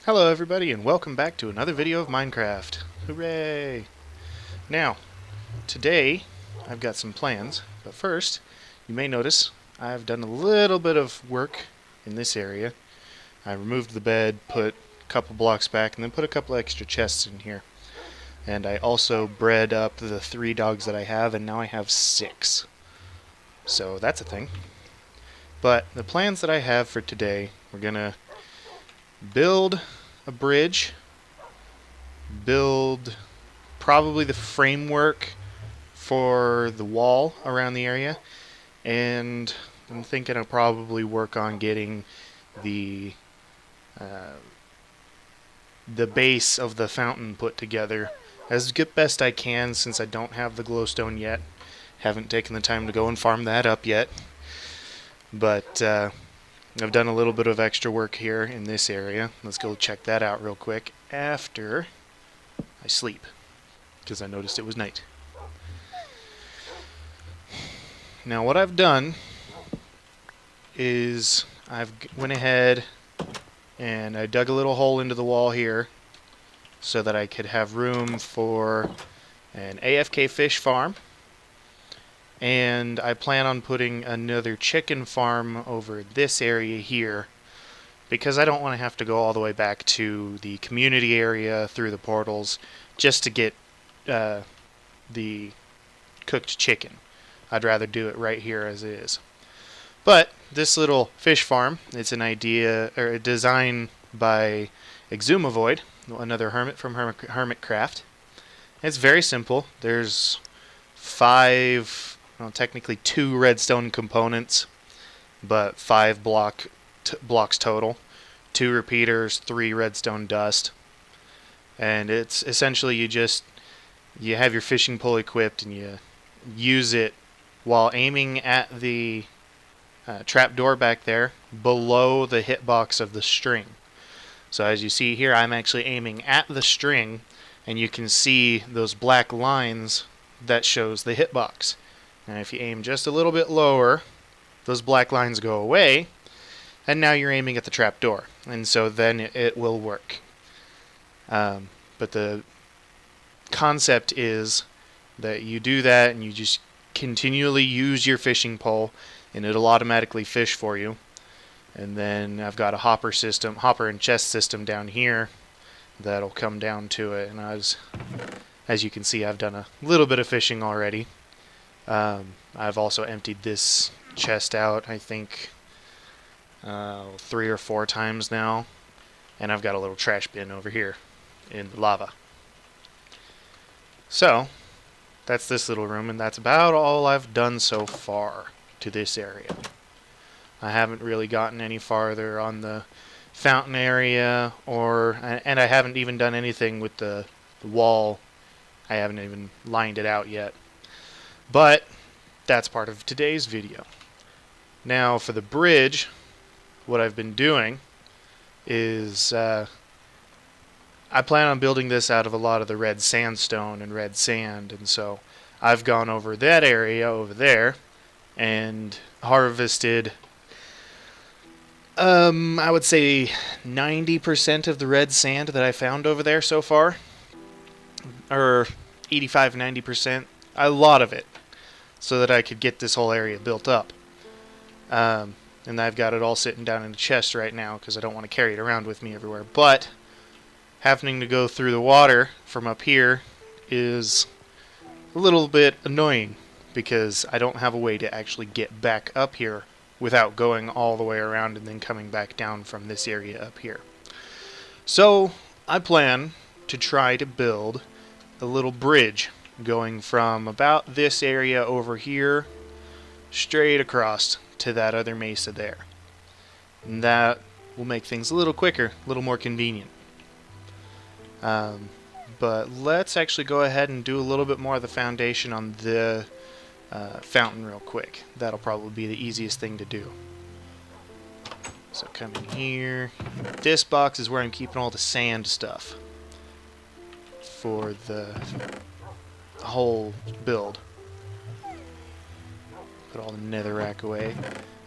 Hello everybody and welcome back to another video of Minecraft. Hooray! Now, today I've got some plans, but first you may notice I've done a little bit of work in this area. I removed the bed, put a couple blocks back, and then put a couple extra chests in here. And I also bred up the 3 dogs that I have, and now I have 6. So that's a thing. But the plans that I have for today, we're gonna build a bridge, build probably the framework for the wall around the area, and I'm thinking I'll probably work on getting the uh, the base of the fountain put together as best I can, since I don't have the glowstone yet. Haven't taken the time to go and farm that up yet, but I've done a little bit of extra work here in this area. Let's go check that out real quick after I sleep, because I noticed it was night. Now what I've done is I've went ahead and I dug a little hole into the wall here so that I could have room for an AFK fish farm, and I plan on putting another chicken farm over this area here, because I don't want to have to go all the way back to the community area through the portals just to get the cooked chicken. I'd rather do it right here as is. But this little fish farm, it's an idea or a design by Exumavoid, another hermit from Hermitcraft. It's very simple. There's 5, well, technically 2 redstone components, but 5 blocks total. 2 repeaters, 3 redstone dust, and it's essentially you have your fishing pole equipped and you use it while aiming at the trap door back there below the hitbox of the string. So as you see here, I'm actually aiming at the string, and you can see those black lines that shows the hitbox. And if you aim just a little bit lower, those black lines go away, and now you're aiming at the trap door, and so then it will work. But the concept is that you do that and you just continually use your fishing pole, and it'll automatically fish for you. And then I've got a hopper and chest system down here that'll come down to it. And as you can see, I've done a little bit of fishing already. I've also emptied this chest out, I think 3 or 4 times now, and I've got a little trash bin over here in the lava. So that's this little room, and that's about all I've done so far to this area. I haven't really gotten any farther on the fountain area, and I haven't even done anything with the wall. I haven't even lined it out yet. But that's part of today's video. Now for the bridge, what I've been doing is I plan on building this out of a lot of the red sandstone and red sand, and so I've gone over that area over there and harvested I would say 90% of the red sand that I found over there so far, or 85-90%, a lot of it, so that I could get this whole area built up. And I've got it all sitting down in a chest right now because I don't want to carry it around with me everywhere. But having to go through the water from up here is a little bit annoying, because I don't have a way to actually get back up here without going all the way around and then coming back down from this area up here. So I plan to try to build a little bridge going from about this area over here straight across to that other mesa there. And that will make things a little quicker, a little more convenient. But let's actually go ahead and do a little bit more of the foundation on the fountain real quick. That'll probably be the easiest thing to do. So come in here. This box is where I'm keeping all the sand stuff for the whole build. Put all the netherrack away.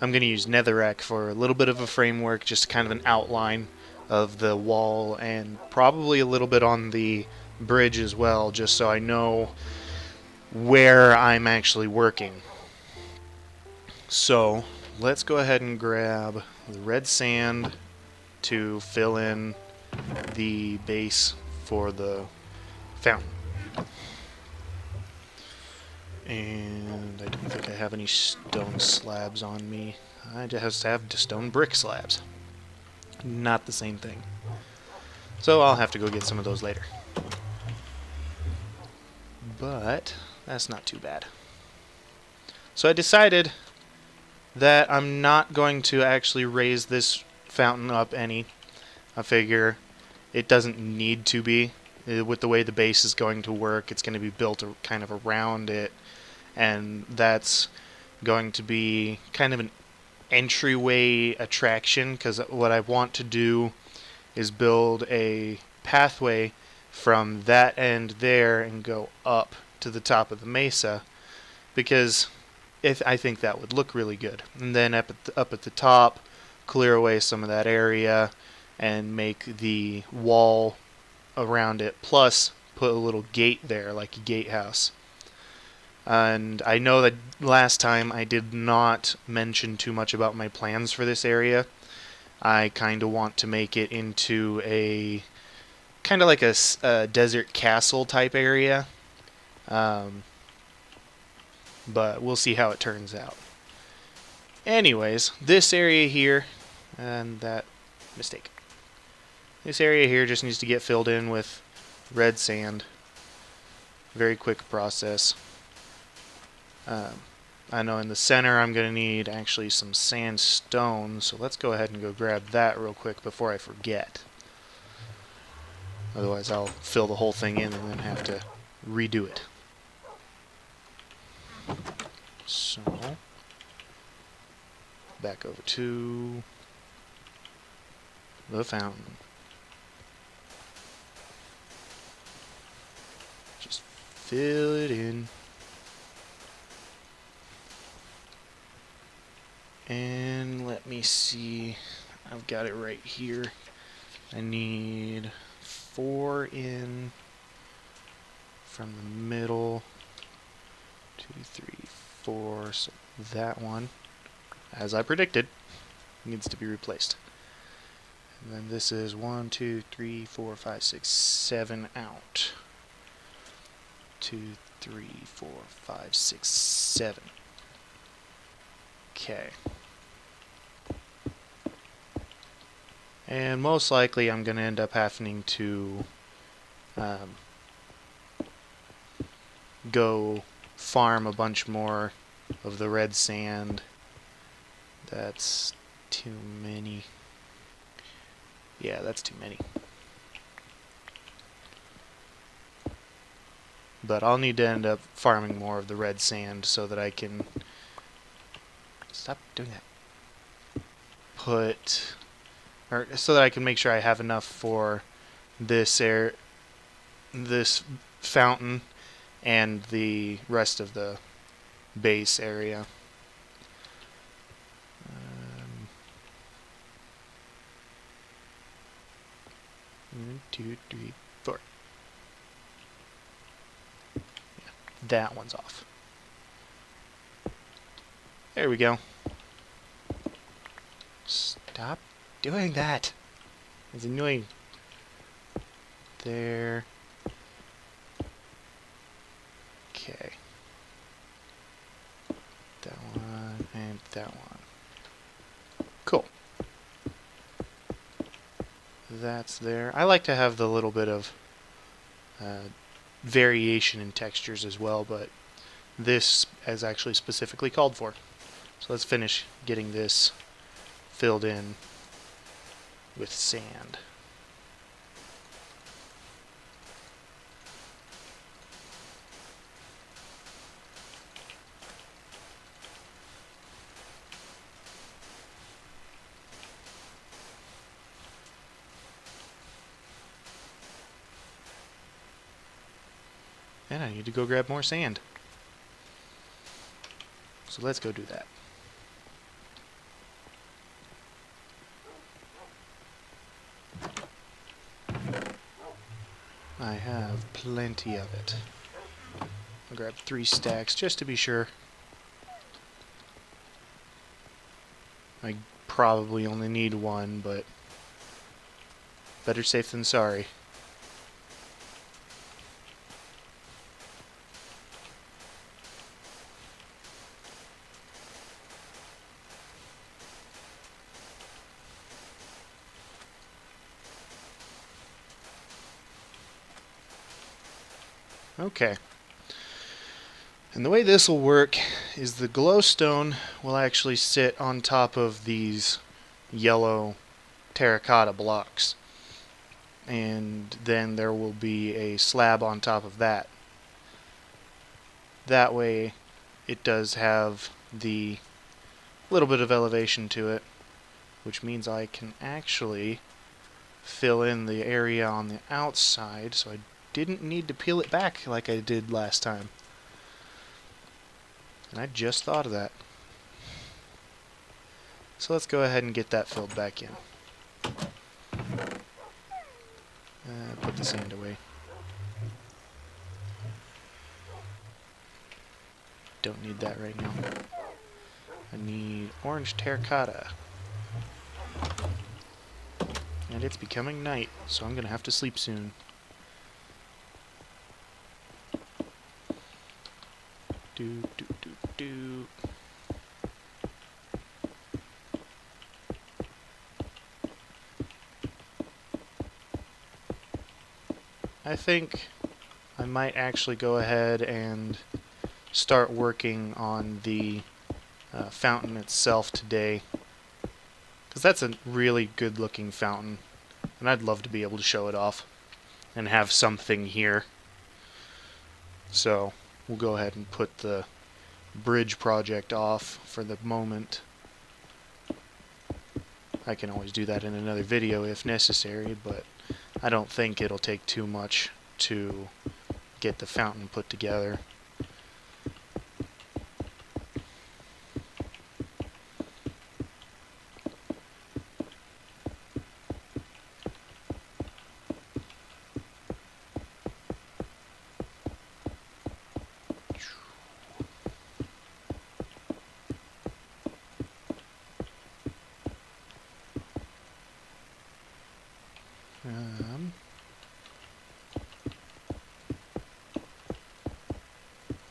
I'm going to use netherrack for a little bit of a framework, just kind of an outline, of the wall and probably a little bit on the bridge as well, just so I know where I'm actually working. So let's go ahead and grab the red sand to fill in the base for the fountain. And I don't think I have any stone slabs on me. I just have stone brick slabs. Not the same thing. So I'll have to go get some of those later. But that's not too bad. So I decided that I'm not going to actually raise this fountain up any. I figure it doesn't need to be. With the way the base is going to work, it's going to be built kind of around it, and that's going to be kind of an entryway attraction, because what I want to do is build a pathway from that end there and go up to the top of the mesa, because I think that would look really good. And then up at the top, clear away some of that area and make the wall around it, plus put a little gate there, like a gatehouse. And I know that last time I did not mention too much about my plans for this area. I kind of want to make it into a kind of like a desert castle type area. But we'll see how it turns out. Anyways, this area here, and that mistake. This area here just needs to get filled in with red sand. Very quick process. I know in the center I'm going to need actually some sandstone, so let's go ahead and go grab that real quick before I forget. Otherwise I'll fill the whole thing in and then have to redo it. So, back over to the fountain. Just fill it in. And let me see, I've got it right here. I need 4 in from the middle. 2, 3, 4, so that one, as I predicted, needs to be replaced. And then this is 1, 2, 3, 4, 5, 6, 7 out. 2, 3, 4, 5, 6, 7. Okay. And most likely I'm going to end up having to go farm a bunch more of the red sand. That's too many. Yeah, that's too many. But I'll need to end up farming more of the red sand so that I can... Stop doing that. So that I can make sure I have enough for this fountain and the rest of the base area. 1, 2, 3, 4. Yeah, that one's off. There we go. Stop doing that. It's annoying. There. Okay. That one and that one. Cool. That's there. I like to have the little bit of variation in textures as well, but this is actually specifically called for. So let's finish getting this filled in with sand. And I need to go grab more sand. So let's go do that. I have plenty of it. I'll grab 3 stacks just to be sure. I probably only need 1, but better safe than sorry. Okay. And the way this will work is the glowstone will actually sit on top of these yellow terracotta blocks. And then there will be a slab on top of that. That way it does have the little bit of elevation to it, which means I can actually fill in the area on the outside, so I didn't need to peel it back like I did last time. And I just thought of that. So let's go ahead and get that filled back in. Put the sand away. Don't need that right now. I need orange terracotta. And it's becoming night, so I'm gonna have to sleep soon. Do do do do. I think I might actually go ahead and start working on the fountain itself today, because that's a really good looking fountain and I'd love to be able to show it off and have something here. So we'll go ahead and put the bridge project off for the moment. I can always do that in another video if necessary, but I don't think it'll take too much to get the fountain put together.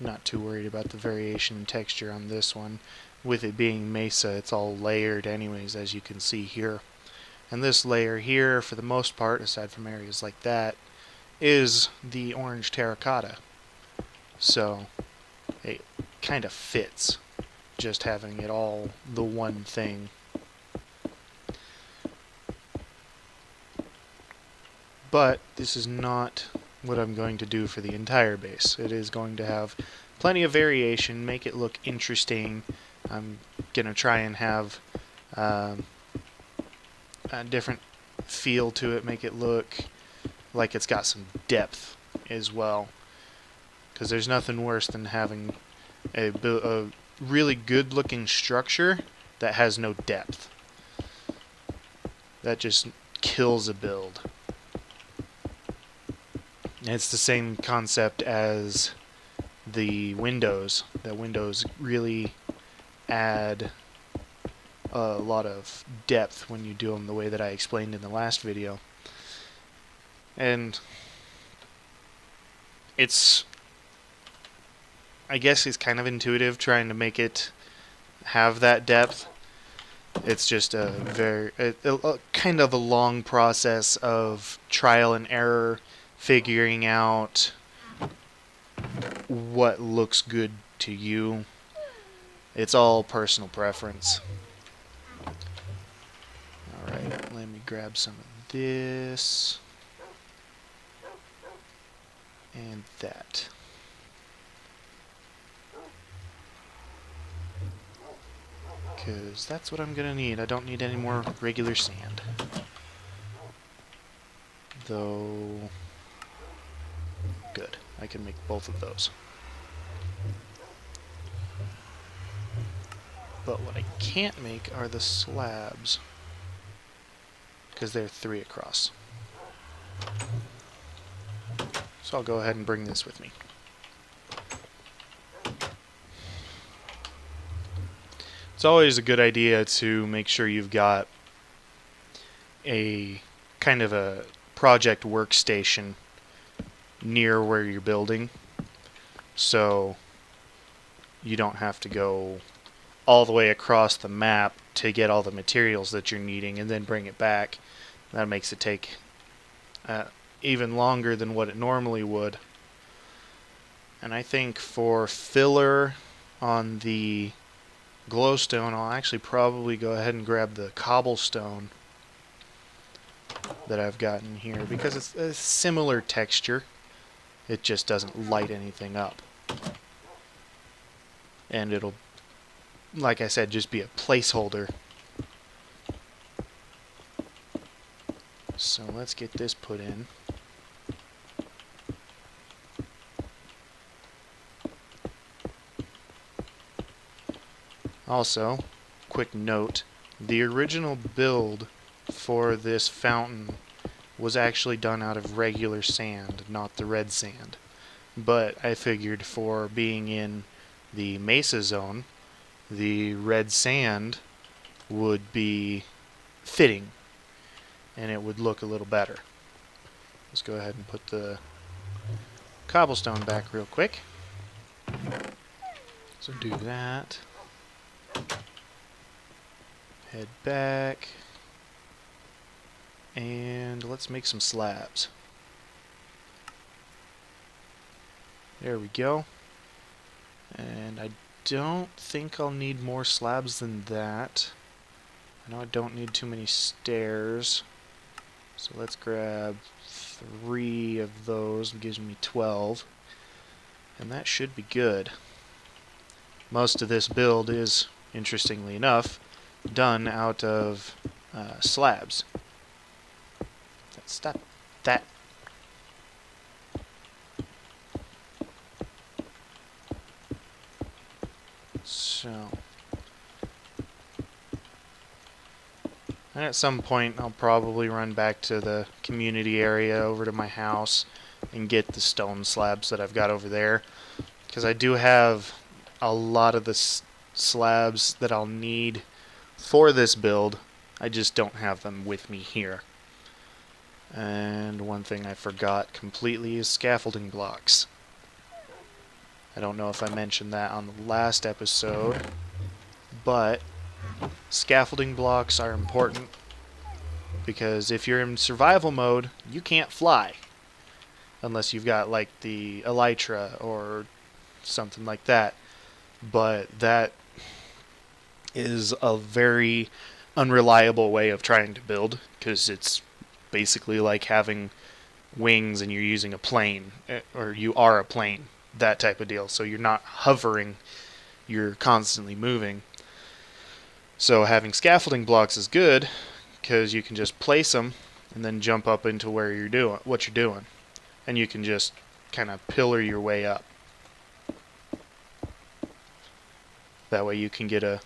Not too worried about the variation in texture on this one. With it being mesa, it's all layered anyways, as you can see here. And this layer here, for the most part, aside from areas like that, is the orange terracotta. So it kind of fits, just having it all the one thing. But this is not what I'm going to do for the entire base. It is going to have plenty of variation, make it look interesting. I'm going to try and have a different feel to it, make it look like it's got some depth as well. Because there's nothing worse than having a really good looking structure that has no depth. That just kills a build. It's the same concept as the windows. The windows really add a lot of depth when you do them the way that I explained in the last video. And I guess it's kind of intuitive trying to make it have that depth. It's just a kind of a long process of trial and error, figuring out what looks good to you. It's all personal preference. Alright, let me grab some of this and that. Because that's what I'm gonna need. I don't need any more regular sand. Though, good. I can make both of those. But what I can't make are the slabs, because they're 3 across. So I'll go ahead and bring this with me. It's always a good idea to make sure you've got a kind of a project workstation near where you're building, so you don't have to go all the way across the map to get all the materials that you're needing and then bring it back. That makes it take even longer than what it normally would. And I think for filler on the glowstone, I'll actually probably go ahead and grab the cobblestone that I've gotten here because it's a similar texture. It just doesn't light anything up. And it'll, like I said, just be a placeholder. So let's get this put in. Also, quick note, the original build for this fountain was actually done out of regular sand, not the red sand. But I figured for being in the mesa zone, the red sand would be fitting and it would look a little better. Let's go ahead and put the cobblestone back real quick. So do that. Head back. And let's make some slabs. There we go. And I don't think I'll need more slabs than that. I know I don't need too many stairs. So let's grab 3 of those. It gives me 12. And that should be good. Most of this build is, interestingly enough, done out of slabs. Stop that. So, and at some point I'll probably run back to the community area over to my house and get the stone slabs that I've got over there, because I do have a lot of the slabs that I'll need for this build. I just don't have them with me here. And one thing I forgot completely is scaffolding blocks. I don't know if I mentioned that on the last episode, but scaffolding blocks are important because if you're in survival mode, you can't fly unless you've got like the elytra or something like that. But that is a very unreliable way of trying to build, because it's basically like having wings and you're using a plane, or you are a plane, that type of deal. So you're not hovering, you're constantly moving. So having scaffolding blocks is good because you can just place them and then jump up into where you're doing what you're doing, and you can just kind of pillar your way up. That way you can get a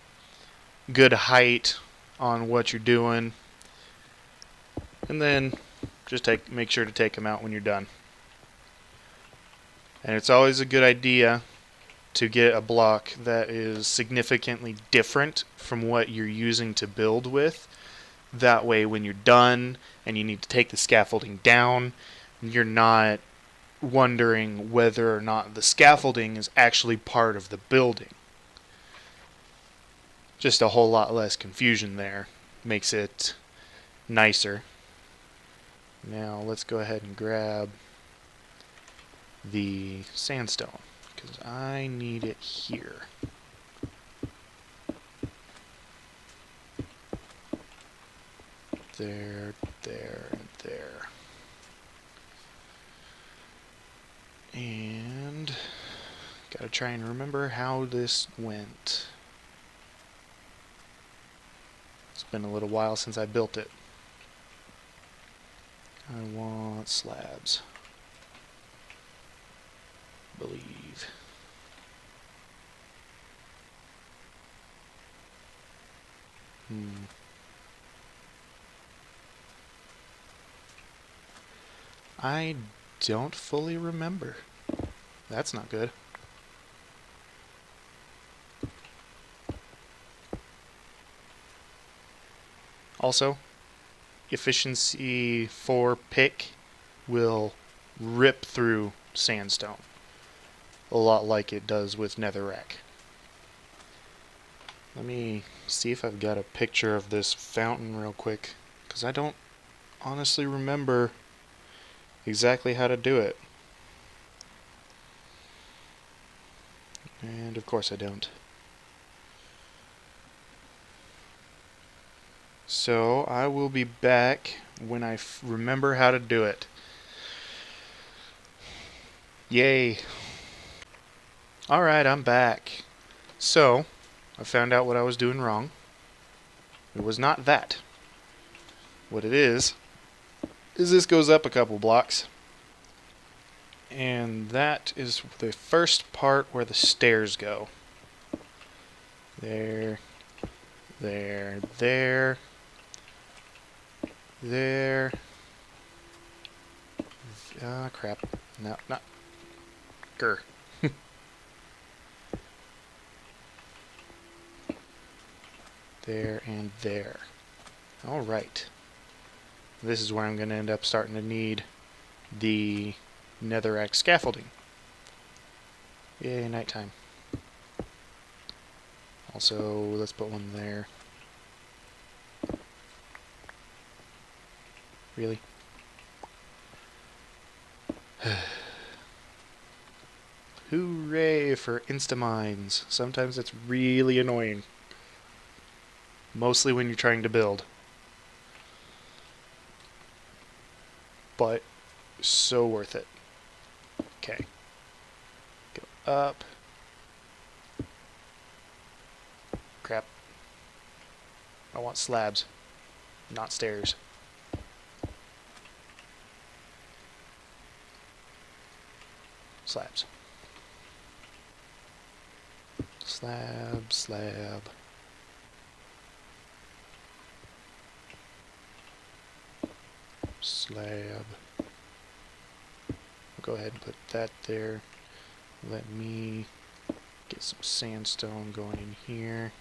good height on what you're doing, and then just make sure to take them out when you're done. And it's always a good idea to get a block that is significantly different from what you're using to build with. That way when you're done and you need to take the scaffolding down, you're not wondering whether or not the scaffolding is actually part of the building. Just a whole lot less confusion there. Makes it nicer. Now let's go ahead and grab the sandstone, because I need it here. There, there, and there. And gotta try and remember how this went. It's been a little while since I built it. I want slabs. Believe. I don't fully remember. That's not good. Also, efficiency 4 pick will rip through sandstone, a lot like it does with netherrack. Let me see if I've got a picture of this fountain real quick, because I don't honestly remember exactly how to do it. And of course I don't. So I will be back when I remember how to do it. Yay. Alright, I'm back. So, I found out what I was doing wrong. It was not that. What it is this goes up a couple blocks. And that is the first part where the stairs go. There, there, there, there. Ah, crap. No, not. Grr. There and there. Alright. This is where I'm going to end up starting to need the netherrack scaffolding. Yay, nighttime. Also, let's put one there. Really? Hooray for Instamines. Sometimes it's really annoying. Mostly when you're trying to build. But so worth it. Okay. Go up. Crap. I want slabs, not stairs. Slabs. Slab, slab. Slab. I'll go ahead and put that there. Let me get some sandstone going in here.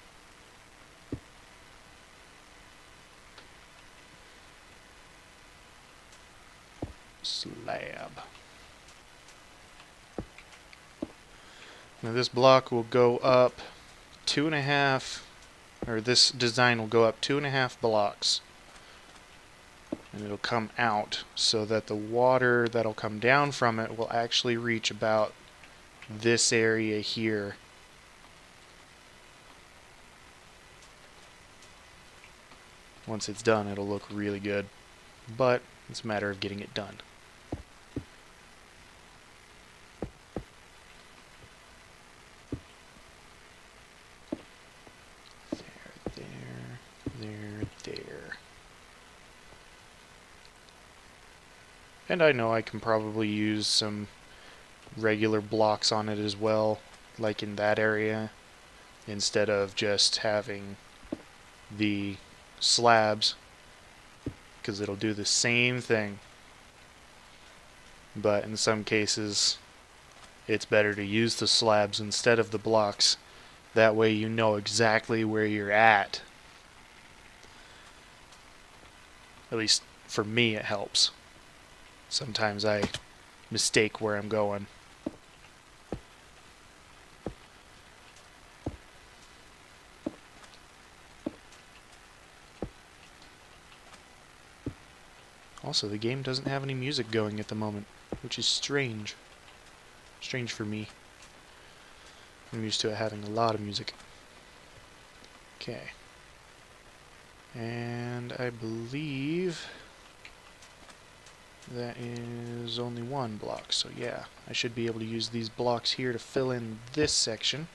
Slab. Now this block will go up 2.5, or this design will go up 2.5 blocks. And it'll come out so that the water that'll come down from it will actually reach about this area here. Once it's done, it'll look really good, but it's a matter of getting it done. There. And I know I can probably use some regular blocks on it as well, like in that area, instead of just having the slabs, because it'll do the same thing. But in some cases, it's better to use the slabs instead of the blocks. That way you know exactly where you're at. At least for me it helps. Sometimes I mistake where I'm going. Also, the game doesn't have any music going at the moment, which is strange. Strange for me. I'm used to it having a lot of music. Okay. And I believe that is only one block, so yeah, I should be able to use these blocks here to fill in this section.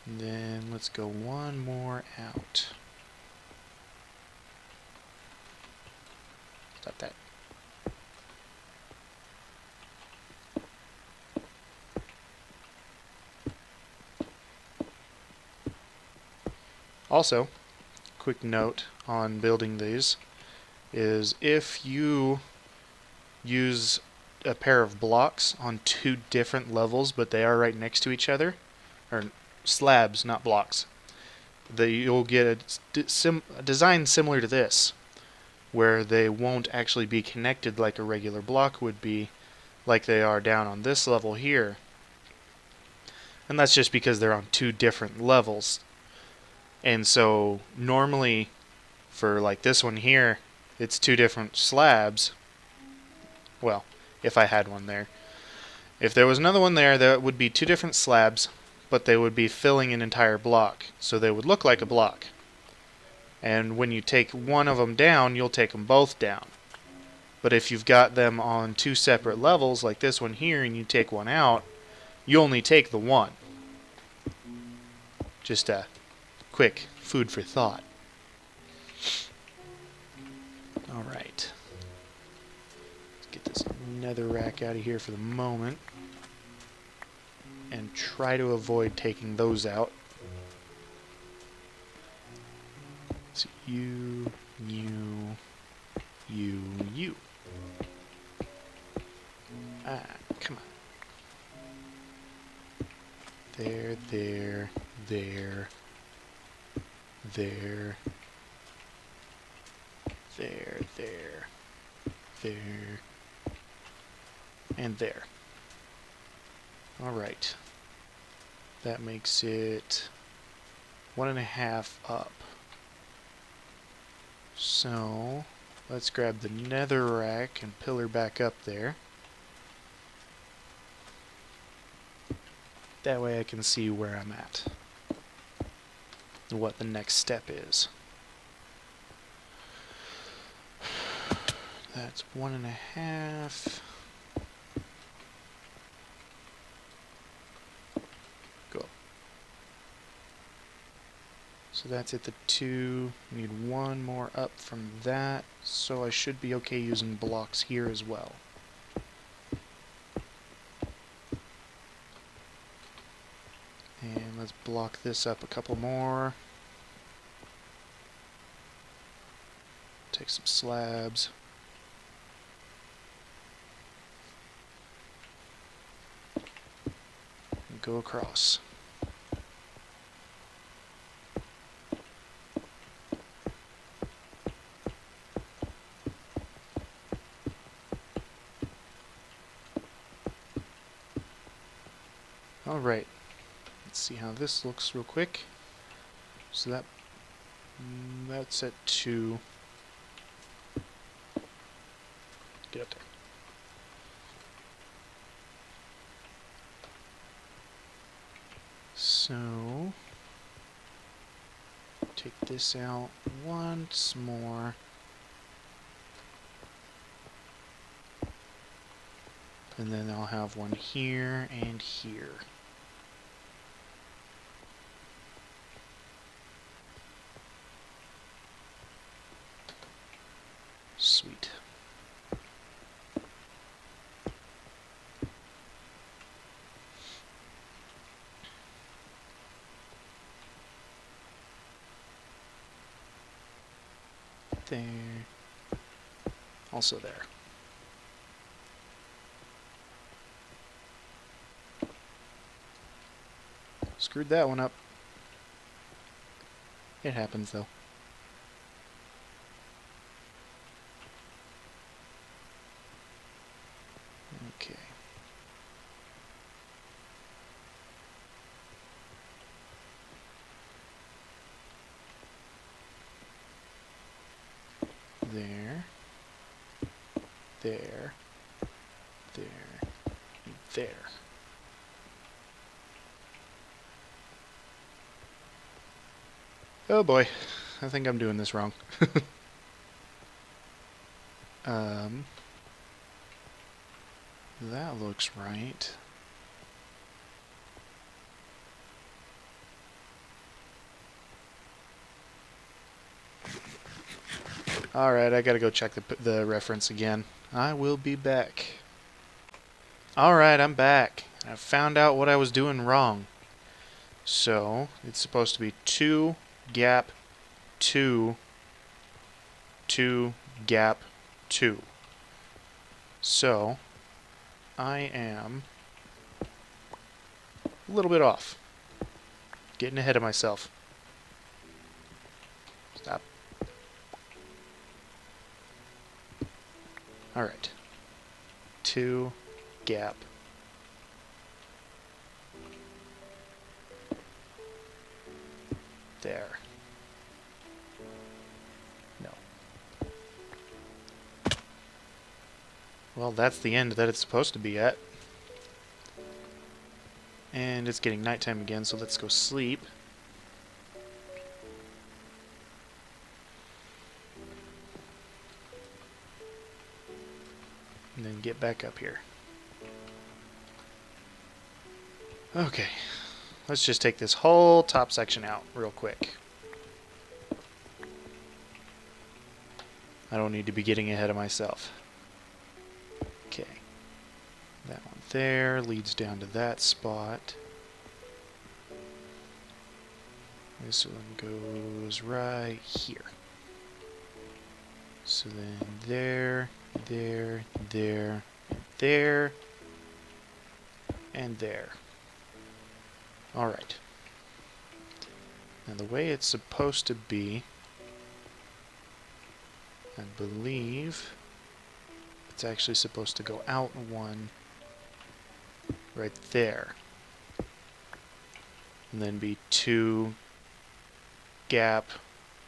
And then let's go one more out. Stop that. Also, quick note on building these is if you use a pair of blocks on two different levels, but they are right next to each other, or slabs, not blocks, you'll get a design similar to this, where they won't actually be connected like a regular block would be, like they are down on this level here. And that's just because they're on two different levels. And so normally for like this one here, it's two different slabs. Well, if I had one there. If there was another one there, that would be two different slabs, but they would be filling an entire block. So they would look like a block. And when you take one of them down, you'll take them both down. But if you've got them on two separate levels, like this one here, and you take one out, you only take the one. Just a quick food for thought. Alright. Let's get this nether rack out of here for the moment. And try to avoid taking those out. So you. Ah, come on. There. And there. Alright. That makes it 1.5 up. So, let's grab the nether rack and pillar back up there. That way I can see where I'm at. And what the next step is. That's 1.5. Go. So that's at the 2. Need one more up from that. So I should be okay using blocks here as well. And let's block this up a couple more. Take some slabs. And go across. Alright. Let's see how this looks real quick. So that's at 2. Get up there. So take this out once more. And then I'll have one here and here. Sweet. There. Also there. Screwed that one up. It happens though. Okay. There. There. There. And there. Oh boy. I think I'm doing this wrong. That looks right. Alright, I gotta go check the reference again. I will be back. Alright, I'm back. I found out what I was doing wrong. So, it's supposed to be 2, gap, 2, 2, gap, 2. So I am a little bit off. Getting ahead of myself. Stop. Alright. 2, gap. There. No. Well, that's the end that it's supposed to be at. And it's getting nighttime again, so let's go sleep. And then get back up here. Okay. Let's just take this whole top section out real quick. I don't need to be getting ahead of myself. Okay. That one there leads down to that spot. This one goes right here. So then there, there, there, there, and there. Alright. Now the way it's supposed to be, I believe it's actually supposed to go out one right there. And then be 2, gap,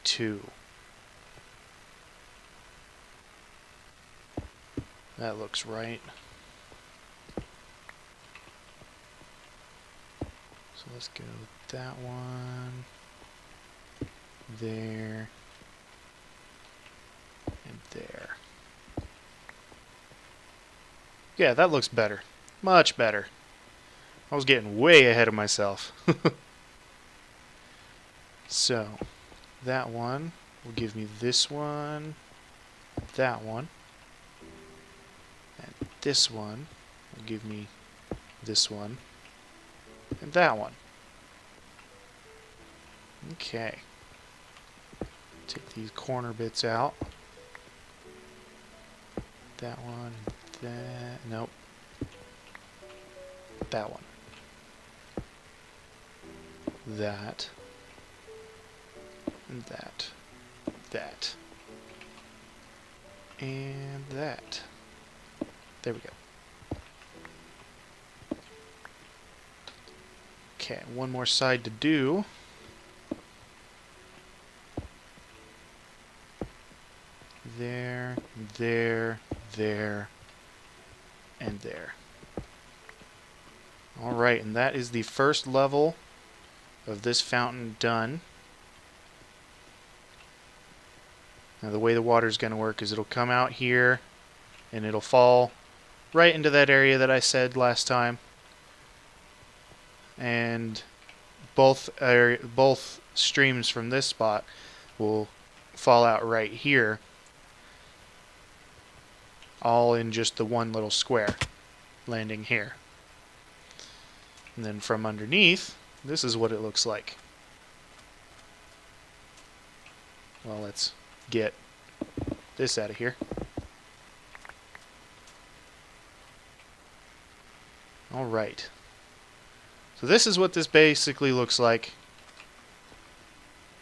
2. That looks right. So let's go with that one, there, and there. Yeah, that looks better. Much better. I was getting way ahead of myself. So, that one will give me this one, that one, and this one will give me this one, and that one. Okay. Take these corner bits out. That one, that, nope. That one. That. And that. That. And that. There we go. Okay, one more side to do. There, there, there, and there. Alright, and that is the first level of this fountain done. Now the way the water is going to work is it'll come out here and it'll fall right into that area that I said last time. And both streams from this spot will fall out right here, all in just the one little square, landing here. And then from underneath, this is what it looks like. Well, let's get this out of here. Alright. So this is what this basically looks like,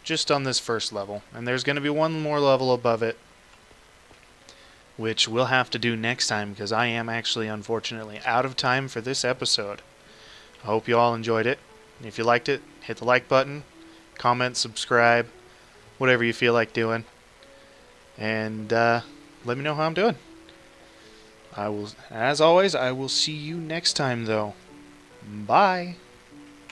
just on this first level. And there's going to be one more level above it, which we'll have to do next time, because I am actually, unfortunately, out of time for this episode. I hope you all enjoyed it. If you liked it, hit the like button, comment, subscribe, whatever you feel like doing. And let me know how I'm doing. As always, I will see you next time, though. Bye.